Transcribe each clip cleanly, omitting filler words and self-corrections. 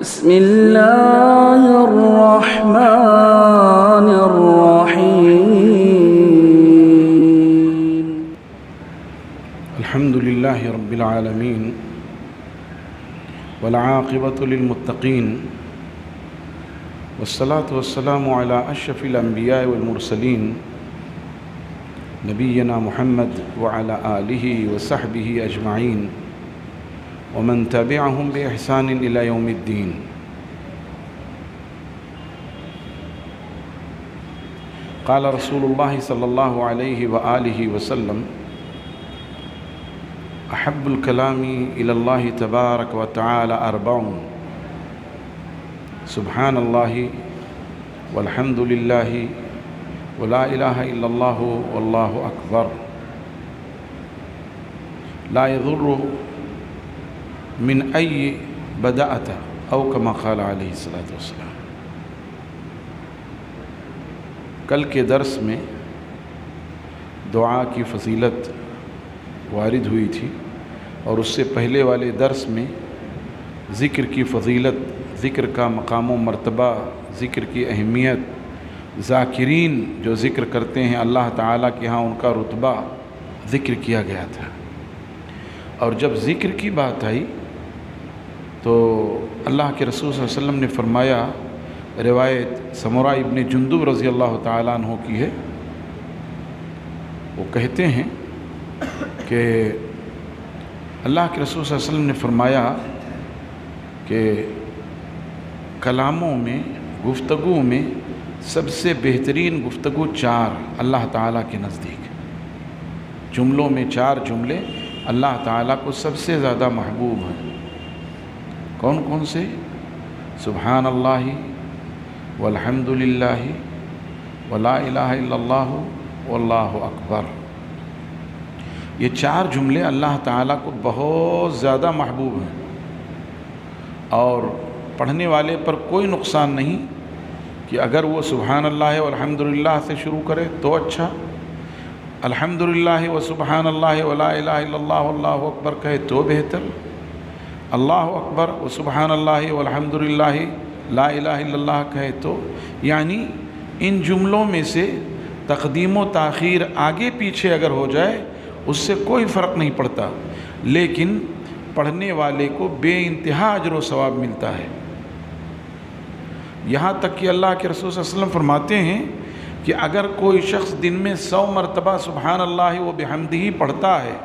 بسم الله الرحمن الرحيم. الحمد لله رب العالمين والعاقبة للمتقين والصلاة والسلام على أشرف الأنبياء والمرسلين نبينا محمد وعلى آله وصحبه أجمعين ومن تبعهم بإحسان إلى يوم الدين. قال رسول الله صلى الله عليه وآله وسلم: أحب الكلام إلى الله تبارك وتعالى أربع: سبحان الله والحمد لله ولا إله إلا الله والله أكبر، لا يضر من أي بدأت أو كما قال عليه الصلاة والسلام. کل کے درس میں دعا کی فضیلت وارد ہوئی تھی، اور اس سے پہلے والے درس میں ذکر کی فضیلت، ذکر کا مقام و مرتبہ، ذکر کی اہمیت، ذاکرین جو ذکر کرتے ہیں اللہ تعالیٰ کے ہاں ان کا رتبہ ذکر کیا گیا تھا. اور جب ذکر کی بات آئی تو اللہ کے رسول صلی اللہ علیہ وسلم نے فرمایا، روایت سمرہ ابن جندب رضی اللہ تعالیٰ عنہ کی ہے، وہ کہتے ہیں کہ اللہ کے رسول صلی اللہ علیہ وسلم نے فرمایا کہ کلاموں میں، گفتگو میں سب سے بہترین گفتگو چار اللہ تعالیٰ کے نزدیک، جملوں میں چار جملے اللہ تعالیٰ کو سب سے زیادہ محبوب ہیں. کون کون سے؟ سبحان اللہ والحمد للہ ولا الہ الا اللہ واللہ اکبر. یہ چار جملے اللہ تعالیٰ کو بہت زیادہ محبوب ہیں، اور پڑھنے والے پر کوئی نقصان نہیں کہ اگر وہ سبحان اللہ والحمد للہ سے شروع کرے تو اچھا، الحمد للہ و سبحان اللہ ولا الہ الا اللہ واللہ اکبر کہے تو بہتر، اللہ اکبر و سبحان اللہ والحمد للہ لا الہ الا اللہ کہے تو. یعنی ان جملوں میں سے تقدیم و تاخیر آگے پیچھے اگر ہو جائے اس سے کوئی فرق نہیں پڑتا، لیکن پڑھنے والے کو بے انتہا اجر و ثواب ملتا ہے. یہاں تک کہ اللہ کے رسول صلی اللہ علیہ وسلم فرماتے ہیں کہ اگر کوئی شخص دن میں 100 مرتبہ سبحان اللہ و بحمدہ پڑھتا ہے،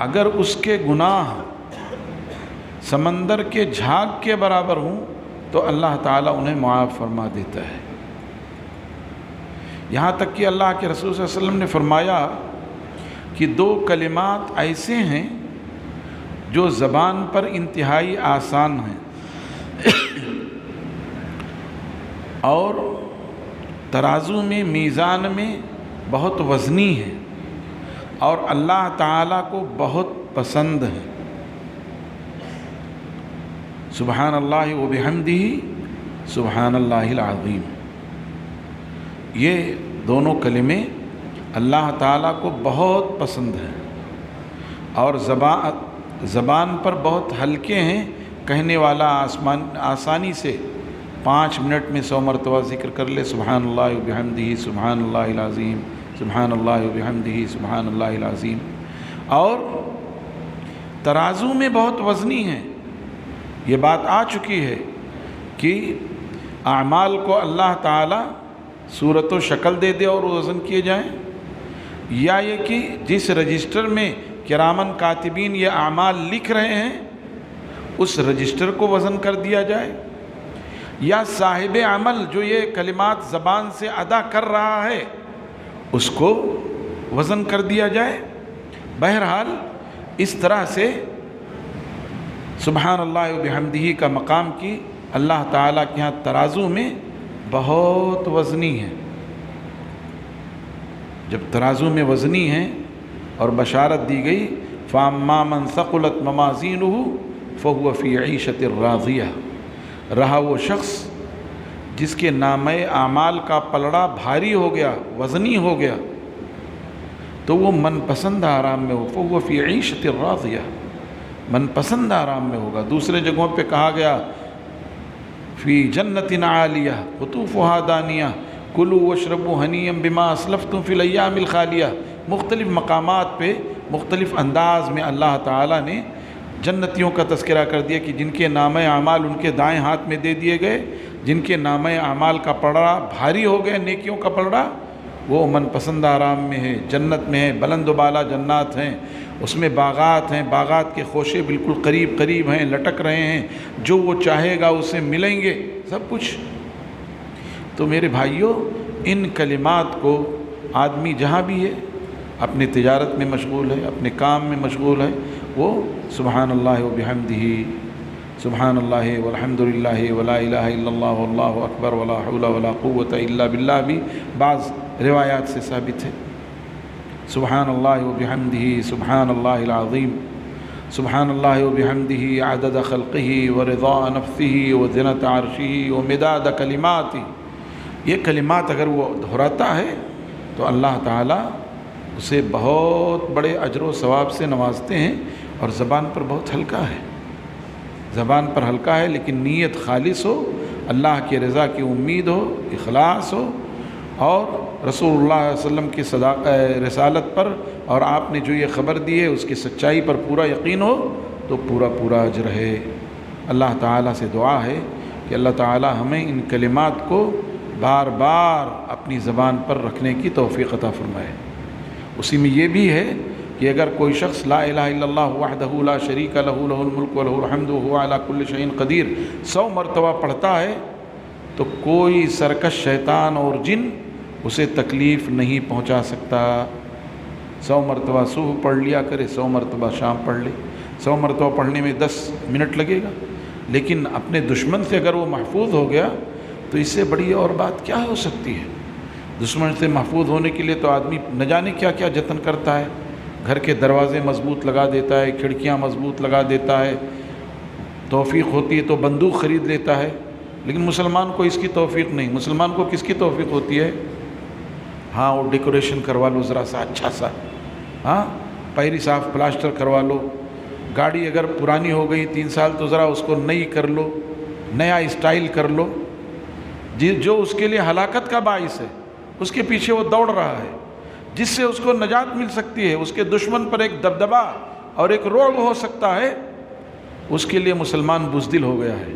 اگر اس کے گناہ سمندر کے جھاگ کے برابر ہوں تو اللہ تعالیٰ انہیں معاف فرما دیتا ہے. یہاں تک کہ اللہ کے رسول صلی اللہ علیہ وسلم نے فرمایا کہ 2 کلمات ایسے ہیں جو زبان پر انتہائی آسان ہیں اور ترازو میں، میزان میں بہت وزنی ہے، اور اللہ تعالیٰ کو بہت پسند ہے. سبحان اللہ و بحمدہ سبحان اللہ العظیم. یہ دونوں کلمے اللہ تعالیٰ کو بہت پسند ہیں اور زبان پر بہت ہلکے ہیں. کہنے والا آسانی سے 5 منٹ میں 100 مرتبہ ذکر کر لے، سبحان اللہ و بحمدہ سبحان اللہ العظیم، سبحان اللہ و بحمدہ سبحان اللہ العظیم. اور ترازو میں بہت وزنی ہیں. یہ بات آ چکی ہے کہ اعمال کو اللہ تعالیٰ صورت و شکل دے دے اور وزن کیے جائیں، یا یہ کہ جس رجسٹر میں کرامن کاتبین یہ اعمال لکھ رہے ہیں اس رجسٹر کو وزن کر دیا جائے، یا صاحب عمل جو یہ کلمات زبان سے ادا کر رہا ہے اس کو وزن کر دیا جائے. بہرحال اس طرح سے سبحان اللہ و بحمدہ کا مقام کی اللہ تعالیٰ کے ہاں ترازو میں بہت وزنی ہے. جب ترازو میں وزنی ہے اور بشارت دی گئی فَأَمَّا مَنْ ثَقُلَتْ مَوَازِينُهُ فَهُوَ فِي عِيشَةٍ رَاضِيَةٍ. رہا وہ شخص جس کے نامہ اعمال کا پلڑا بھاری ہو گیا، وزنی ہو گیا، تو وہ من پسند آرام میں ہو. فَهُوَ فِي عِيشَةٍ رَاضِيَةٍ، من پسند آرام میں ہوگا. دوسرے جگہوں پہ کہا گیا فی جنت عالیہ قطوفہا دانیہ کلوا واشربوا ہنیئا بما اسلفتم فی الایام الخالیہ۔ مختلف مقامات پہ مختلف انداز میں اللہ تعالیٰ نے جنتیوں کا تذکرہ کر دیا کہ جن کے نامہ اعمال ان کے دائیں ہاتھ میں دے دیے گئے، جن کے نامہ اعمال کا پلڑا بھاری ہو گیا، نیکیوں کا پلڑا، وہ من پسند آرام میں ہے، جنت میں ہے، بلند و بالا جنات ہیں، اس میں باغات ہیں، باغات کے خوشے بالکل قریب قریب ہیں، لٹک رہے ہیں، جو وہ چاہے گا اسے ملیں گے سب کچھ۔ تو میرے بھائیوں، ان کلمات کو آدمی جہاں بھی ہے، اپنی تجارت میں مشغول ہے، اپنے کام میں مشغول ہے، وہ سبحان اللہ و بحمدہ، سبحان اللہ والحمد للہ ولا الہ الا اللہ واللہ اکبر ولا حول ولا قوة الا باللہ بھی بعض روایات سے ثابت ہے۔ سبحان اللہ و بحمدہ سبحان اللہ العظیم، سبحان اللہ و بحمدہ عدد خلقہ ورضا نفسہ وزنۃ عرشہ ومداد کلماتہ۔ یہ کلمات اگر وہ دہراتا ہے تو اللہ تعالیٰ اسے بہت بڑے اجر و ثواب سے نوازتے ہیں، اور زبان پر بہت ہلکا ہے، زبان پر ہلکا ہے، لیکن نیت خالص ہو، اللہ کی رضا کی امید ہو، اخلاص ہو، اور رسول اللہ صلی اللہ علیہ وسلم کی رسالت پر اور آپ نے جو یہ خبر دی ہے اس کی سچائی پر پورا یقین ہو تو پورا پورا اجر ہے۔ اللہ تعالیٰ سے دعا ہے کہ اللہ تعالیٰ ہمیں ان کلمات کو بار بار اپنی زبان پر رکھنے کی توفیق عطا فرمائے۔ اسی میں یہ بھی ہے کہ اگر کوئی شخص لا الہ الا اللہ وحدہ لا شریک لہ لہ الملک و لہ الحمد وہو علی کل شیء قدیر 100 مرتبہ پڑھتا ہے تو کوئی سرکش شیطان اور جن اسے تکلیف نہیں پہنچا سکتا۔ 100 مرتبہ صبح پڑھ لیا کرے، 100 مرتبہ شام پڑھ لے، 100 مرتبہ پڑھنے میں 10 منٹ لگے گا، لیکن اپنے دشمن سے اگر وہ محفوظ ہو گیا تو اس سے بڑی اور بات کیا ہو سکتی ہے۔ دشمن سے محفوظ ہونے کے لیے تو آدمی نہ جانے کیا کیا جتن کرتا ہے، گھر کے دروازے مضبوط لگا دیتا ہے، کھڑکیاں مضبوط لگا دیتا ہے، توفیق ہوتی ہے تو بندوق خرید لیتا ہے، لیکن مسلمان کو اس کی توفیق نہیں۔ مسلمان کو کس کی توفیق ہوتی ہے؟ ہاں وہ ڈیکوریشن کروا لو ذرا سا اچھا سا، ہاں پیری صاف پلاسٹر کروا لو، گاڑی اگر پرانی ہو گئی 3 سال تو ذرا اس کو نئی کر لو، نیا اسٹائل کر لو، جو اس کے لیے ہلاکت کا باعث ہے اس کے پیچھے وہ دوڑ رہا ہے، جس سے اس کو نجات مل سکتی ہے، اس کے دشمن پر ایک دبدبہ اور ایک رعب ہو سکتا ہے، اس کے لیے مسلمان بزدل ہو گیا ہے۔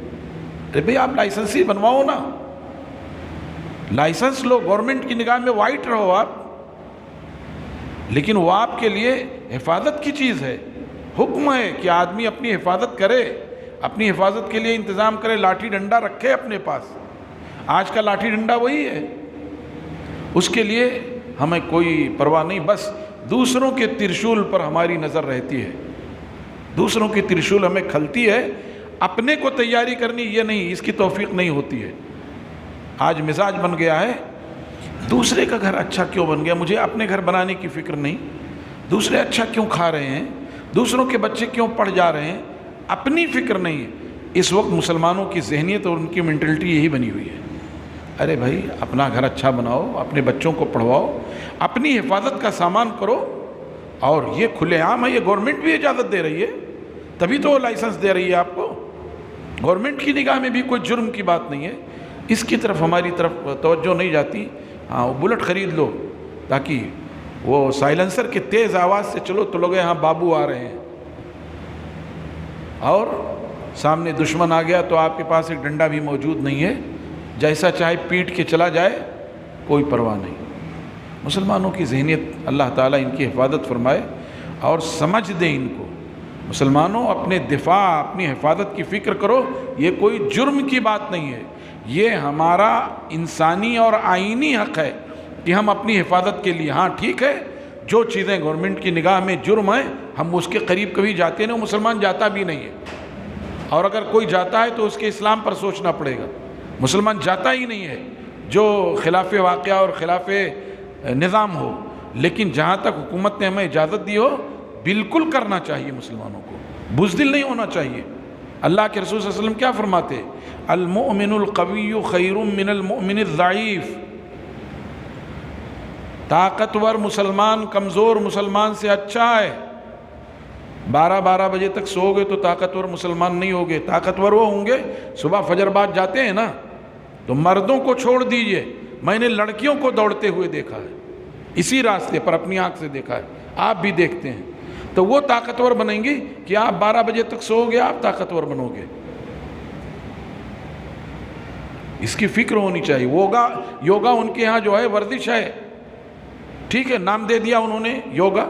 ارے بھئی آپ لائسنس ہی بنواؤ نا، لائسنس لو، گورنمنٹ کی نگاہ میں وائٹ رہو آپ، لیکن وہ آپ کے لیے حفاظت کی چیز ہے، حکم ہے کہ آدمی اپنی حفاظت کرے، اپنی حفاظت کے لیے انتظام کرے، لاٹھی ڈنڈا رکھے اپنے پاس۔ آج کا لاٹھی ڈنڈا وہی ہے، اس کے لیے ہمیں کوئی پرواہ نہیں، بس دوسروں کے ترشول پر ہماری نظر رہتی ہے، دوسروں کی ترشول ہمیں کھلتی ہے، اپنے کو تیاری کرنی یہ نہیں، اس کی توفیق نہیں ہوتی ہے۔ آج مزاج بن گیا ہے دوسرے کا گھر اچھا کیوں بن گیا، مجھے اپنے گھر بنانے کی فکر نہیں، دوسرے اچھا کیوں کھا رہے ہیں، دوسروں کے بچے کیوں پڑھ جا رہے ہیں، اپنی فکر نہیں ہے۔ اس وقت مسلمانوں کی ذہنیت اور ان کی مینٹلٹی یہی بنی ہوئی ہے۔ ارے بھائی اپنا گھر اچھا بناؤ، اپنے بچوں کو پڑھواؤ، اپنی حفاظت کا سامان کرو، اور یہ کھلے عام ہے، یہ گورنمنٹ بھی اجازت دے رہی ہے، تبھی تو لائسنس دے رہی ہے آپ کو، گورنمنٹ کی نگاہ میں بھی کوئی جرم کی بات نہیں ہے۔ اس کی طرف ہماری طرف توجہ نہیں جاتی۔ ہاں وہ بلٹ خرید لو تاکہ وہ سائلنسر کی تیز آواز سے چلو تو لوگ ہاں بابو آ رہے ہیں، اور سامنے دشمن آ گیا تو آپ کے پاس ایک ڈنڈا بھی موجود نہیں ہے، جیسا چاہے پیٹ کے چلا جائے، کوئی پرواہ نہیں۔ مسلمانوں کی ذہنیت اللہ تعالیٰ ان کی حفاظت فرمائے اور سمجھ دے ان کو۔ مسلمانوں اپنے دفاع، اپنی حفاظت کی فکر کرو، یہ کوئی جرم کی بات نہیں ہے، یہ ہمارا انسانی اور آئینی حق ہے کہ ہم اپنی حفاظت کے لیے، ہاں ٹھیک ہے جو چیزیں گورنمنٹ کی نگاہ میں جرم ہیں ہم اس کے قریب کبھی جاتے نہیں، مسلمان جاتا بھی نہیں ہے، اور اگر کوئی جاتا ہے تو اس کے اسلام پر سوچنا پڑے گا۔ مسلمان جاتا ہی نہیں ہے جو خلاف واقعہ اور خلاف نظام ہو، لیکن جہاں تک حکومت نے ہمیں اجازت دی ہو بالکل کرنا چاہیے، مسلمانوں کو بزدل نہیں ہونا چاہیے۔ اللہ کے رسول صلی اللہ علیہ وسلم کیا فرماتے؟ المؤمن القوی خیر من المؤمن الضعیف، طاقتور مسلمان کمزور مسلمان سے اچھا ہے۔ 12 بجے تک سو گے تو طاقتور مسلمان نہیں ہوگے. طاقتور وہ ہوں گے صبح فجر بعد جاتے ہیں نا, تو مردوں کو چھوڑ دیجئے, میں نے لڑکیوں کو دوڑتے ہوئے دیکھا ہے اسی راستے پر, اپنی آنکھ سے دیکھا ہے, آپ بھی دیکھتے ہیں. تو وہ طاقتور بنیں گی کہ آپ 12 بجے تک سو گے, آپ طاقتور بنو گے. اس کی فکر ہونی چاہیے. یوگا ان کے ہاں جو ہے ورزش ہے, ٹھیک ہے, نام دے دیا انہوں نے یوگا,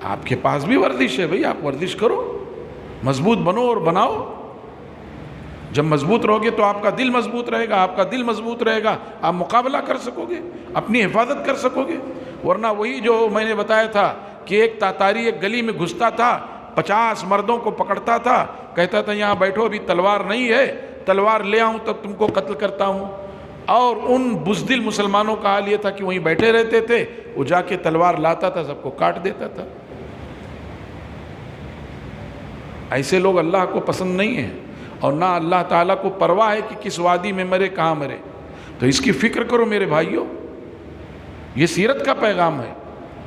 آپ کے پاس بھی ورزش ہے بھئی, آپ ورزش کرو, مضبوط بنو اور بناؤ. جب مضبوط رہو گے تو آپ کا دل مضبوط رہے گا, آپ کا دل مضبوط رہے گا, آپ مقابلہ کر سکو گے, اپنی حفاظت کر سکو گے. ورنہ وہی جو میں نے بتایا تھا کہ ایک تاتاری ایک گلی میں گھستا تھا, 50 مردوں کو پکڑتا تھا, کہتا تھا یہاں بیٹھو, ابھی تلوار نہیں ہے, تلوار لے آؤں تب تم کو قتل کرتا ہوں. اور ان بزدل مسلمانوں کا حال یہ تھا کہ وہیں بیٹھے رہتے تھے, وہ جا کے تلوار لاتا تھا, سب کو کاٹ دیتا تھا. ایسے لوگ اللہ کو پسند نہیں ہیں, اور نہ اللہ تعالیٰ کو پرواہ ہے کہ کس وادی میں مرے, کہاں مرے. تو اس کی فکر کرو میرے بھائیوں, یہ سیرت کا پیغام ہے.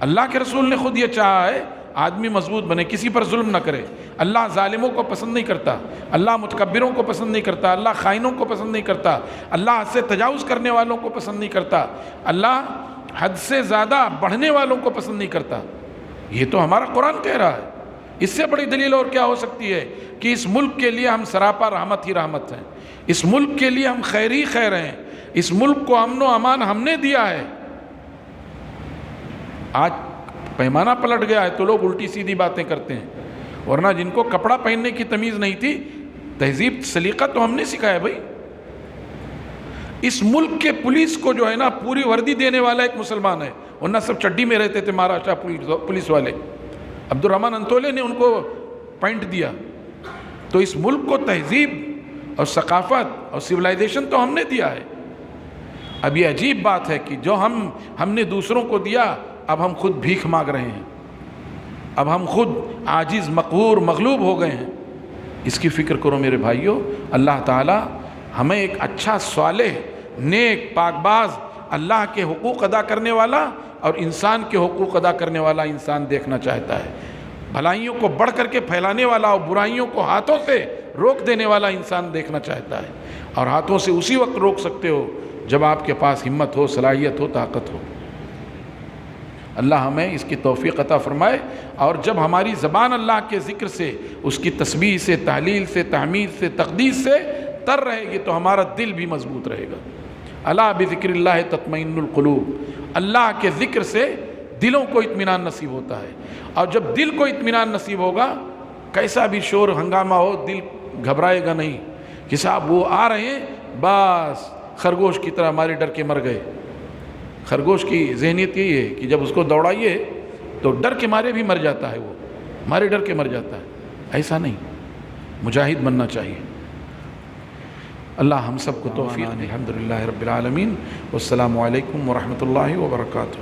اللہ کے رسول نے خود یہ چاہا ہے آدمی مضبوط بنے, کسی پر ظلم نہ کرے. اللہ ظالموں کو پسند نہیں کرتا, اللہ متکبروں کو پسند نہیں کرتا, اللہ خائنوں کو پسند نہیں کرتا, اللہ حد سے تجاوز کرنے والوں کو پسند نہیں کرتا, اللہ حد سے زیادہ بڑھنے والوں کو پسند نہیں کرتا. یہ تو ہمارا قرآن کہہ رہا ہے. اس سے بڑی دلیل اور کیا ہو سکتی ہے کہ اس ملک کے لیے ہم سراپا رحمت ہی رحمت ہیں, اس ملک کے لیے ہم خیر ہی خیر ہیں, اس ملک کو امن و امان ہم نے دیا ہے. آج پیمانہ پلٹ گیا ہے تو لوگ الٹی سیدھی باتیں کرتے ہیں, ورنہ جن کو کپڑا پہننے کی تمیز نہیں تھی, تہذیب سلیقہ تو ہم نے سکھایا بھائی. اس ملک کے پولیس کو جو ہے نا پوری وردی دینے والا ایک مسلمان ہے, ورنہ سب چڈی میں رہتے تھے مہاراشٹر پولیس والے. عبد الرحمن انتولے نے ان کو پینٹ دیا. تو اس ملک کو تہذیب اور ثقافت اور سویلائزیشن تو ہم نے دیا ہے. اب یہ عجیب بات ہے کہ جو ہم نے دوسروں کو دیا, اب ہم خود بھیک مانگ رہے ہیں, اب ہم خود عاجز مقہور مغلوب ہو گئے ہیں. اس کی فکر کرو میرے بھائیوں. اللہ تعالی ہمیں ایک اچھا صالح نیک پاک باز اللہ کے حقوق ادا کرنے والا اور انسان کے حقوق ادا کرنے والا انسان دیکھنا چاہتا ہے. بھلائیوں کو بڑھ کر کے پھیلانے والا اور برائیوں کو ہاتھوں سے روک دینے والا انسان دیکھنا چاہتا ہے. اور ہاتھوں سے اسی وقت روک سکتے ہو جب آپ کے پاس ہمت ہو, صلاحیت ہو, طاقت ہو. اللہ ہمیں اس کی توفیق عطا فرمائے. اور جب ہماری زبان اللہ کے ذکر سے, اس کی تسبیح سے, تحلیل سے, تحمید سے, تقدیس سے تر رہے گی تو ہمارا دل بھی مضبوط رہے گا. الا بذکر اللہ تطمئن القلوب. اللہ کے ذکر سے دلوں کو اطمینان نصیب ہوتا ہے. اور جب دل کو اطمینان نصیب ہوگا, کیسا بھی شور ہنگامہ ہو, دل گھبرائے گا نہیں کہ صاحب وہ آ رہے ہیں, بس خرگوش کی طرح ہمارے ڈر کے مر گئے. خرگوش کی ذہنیت یہی ہے کہ جب اس کو دوڑائیے تو ڈر کے مارے بھی مر جاتا ہے, وہ ہمارے ڈر کے مر جاتا ہے. ایسا نہیں, مجاہد بننا چاہیے. اللہ ہم سب کو توفیق دے. الحمدللہ رب العالمین. والسلام علیکم ورحمۃ اللہ وبرکاتہ.